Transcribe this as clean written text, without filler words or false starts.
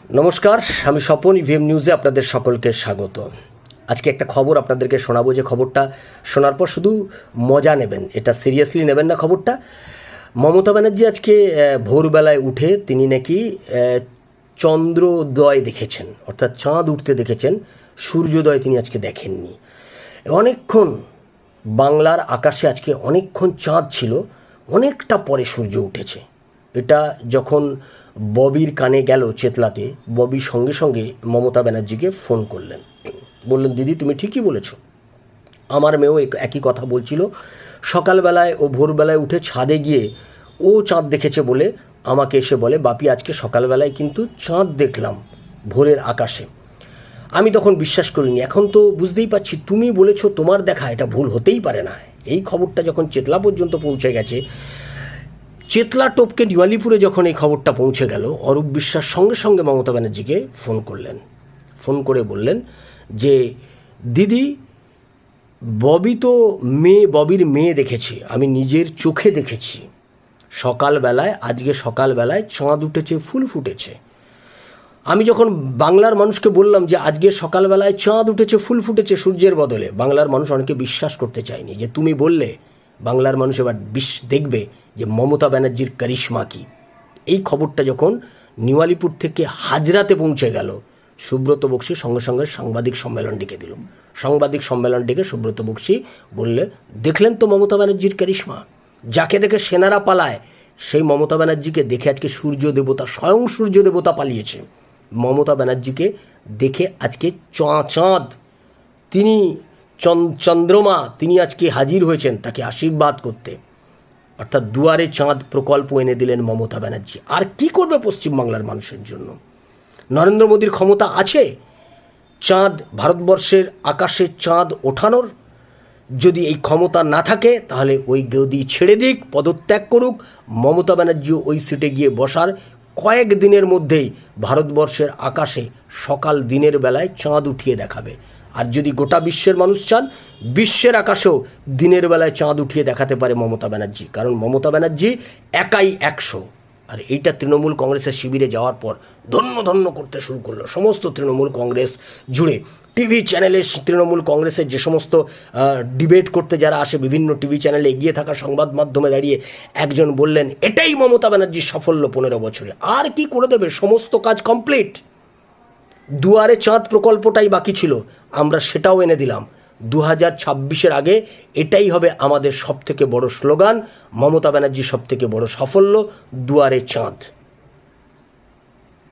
নমস্কার, আমি স্বপন। ইভিএম নিউজে আপনাদের সকলকে স্বাগত। আজকে একটা খবর আপনাদেরকে শোনাবো, যে খবরটা শোনার পর শুধু মজা নেবেন, এটা সিরিয়াসলি নেবেন না। খবরটা, মমতা ব্যানার্জি আজকে ভোরবেলায় উঠে তিনি নাকি চন্দ্রোদয় দেখেছেন, অর্থাৎ চাঁদ উঠতে দেখেছেন। সূর্যোদয় তিনি আজকে দেখেননি। অনেকক্ষণ বাংলার আকাশে আজকে অনেকক্ষণ চাঁদ ছিল, অনেকটা পরে সূর্য উঠেছে। এটা যখন ববির কানে গেল চেতলাতে, ববি সঙ্গে সঙ্গে মমতা ব্যানার্জিকে ফোন করলেন, বললেন, দিদি তুমি ঠিকই বলেছ। আমার মেয়েও একই কথা বলছিল। সকালবেলায় ও ভোরবেলায় উঠে ছাদে গিয়ে ও চাঁদ দেখেছে বলে আমাকে এসে বলে, বাপি আজকে সকালবেলায় কিন্তু চাঁদ দেখলাম ভোরের আকাশে। আমি তখন বিশ্বাস করিনি। এখন তো বুঝতেই পারছি তুমি বলেছো, তোমার দেখা, এটা ভুল হতেই পারে না। এই খবরটা যখন চেতলা পর্যন্ত পৌঁছে গেছে, চেতলা টপকে দিওয়ালিপুরে যখন এই খবরটা পৌঁছে গেল, অরূপ বিশ্বাস সঙ্গে সঙ্গে মমতা ব্যানার্জিকে ফোন করলেন। ফোন করে বললেন যে, দিদি ববির মেয়ে দেখেছি, আমি নিজের চোখে দেখেছি। আজকে সকালবেলায় চাঁদ উঠেছে, ফুল ফুটেছে। আমি যখন বাংলার মানুষকে বললাম যে আজকে সকালবেলায় চাঁদ উঠেছে, ফুল ফুটেছে সূর্যের বদলে, বাংলার মানুষ অনেকে বিশ্বাস করতে চায়নি। যে তুমি বললে, বাংলার মানুষ এবার দেখবে যে মমতা ব্যানার্জির কারিশমা কী। এই খবরটা যখন নিওয়ালিপুর থেকে হাজরাতে পৌঁছে গেল, সুব্রত বক্সি সঙ্গে সঙ্গে সাংবাদিক সম্মেলন ডেকে দিল। সাংবাদিক সম্মেলন ডেকে সুব্রত বক্সি বললে, দেখলেন তো মমতা ব্যানার্জির কারিশমা। যাকে দেখে সেনারা পালায়, সেই মমতা ব্যানার্জিকে দেখে আজকে স্বয়ং সূর্য দেবতা পালিয়েছে। মমতা ব্যানার্জিকে দেখে আজকে চাঁদ, তিনি চন্দ্রমা, তিনি আজকে হাজির হয়েছেন তাকে আশীর্বাদ করতে। অর্থাৎ দুয়ারে চাঁদ প্রকল্প এনে দিলেন মমতা ব্যানার্জি। আর কি করবে পশ্চিমবাংলার মানুষের জন্য? নরেন্দ্র মোদীর ক্ষমতা আছে চাঁদ, ভারতবর্ষের আকাশে চাঁদ ওঠানোর? যদি এই ক্ষমতা না থাকে তাহলে ওই গদি ছেড়ে দিক, পদত্যাগ করুক। মমতা ব্যানার্জিও ওই সিটে গিয়ে বসার কয়েক দিনের মধ্যেই ভারতবর্ষের আকাশে সকাল দিনের বেলায় চাঁদ উঠিয়ে দেখাবে। আর যদি গোটা বিশ্বের মানুষ চান, বিশ্বের আকাশেও দিনের বেলায় চাঁদ উঠিয়ে দেখাতে পারে মমতা ব্যানার্জি। কারণ মমতা ব্যানার্জি একাই 100। আর এইটা তৃণমূল কংগ্রেসের শিবিরে যাওয়ার পর ধন্য ধন্য করতে শুরু করলো সমস্ত তৃণমূল কংগ্রেস জুড়ে। টিভি চ্যানেলে তৃণমূল কংগ্রেসের যে সমস্ত ডিবেট করতে যারা আসে, বিভিন্ন টিভি চ্যানেলে এগিয়ে থাকা সংবাদ মাধ্যমে দাঁড়িয়ে একজন বললেন, এটাই মমতা ব্যানার্জির সাফল্য 15 বছরে। আর কি করে দেবে? সমস্ত কাজ কমপ্লিট। দুয়ারে চাঁদ প্রকল্পটাই বাকি ছিল, আমরা সেটাও এনে দিলাম। 2026-এর আগে এটাই হবে আমাদের সবথেকে বড় স্লোগান, মমতা ব্যানার্জির সবথেকে বড় সাফল্য, দুয়ারে চাঁদ।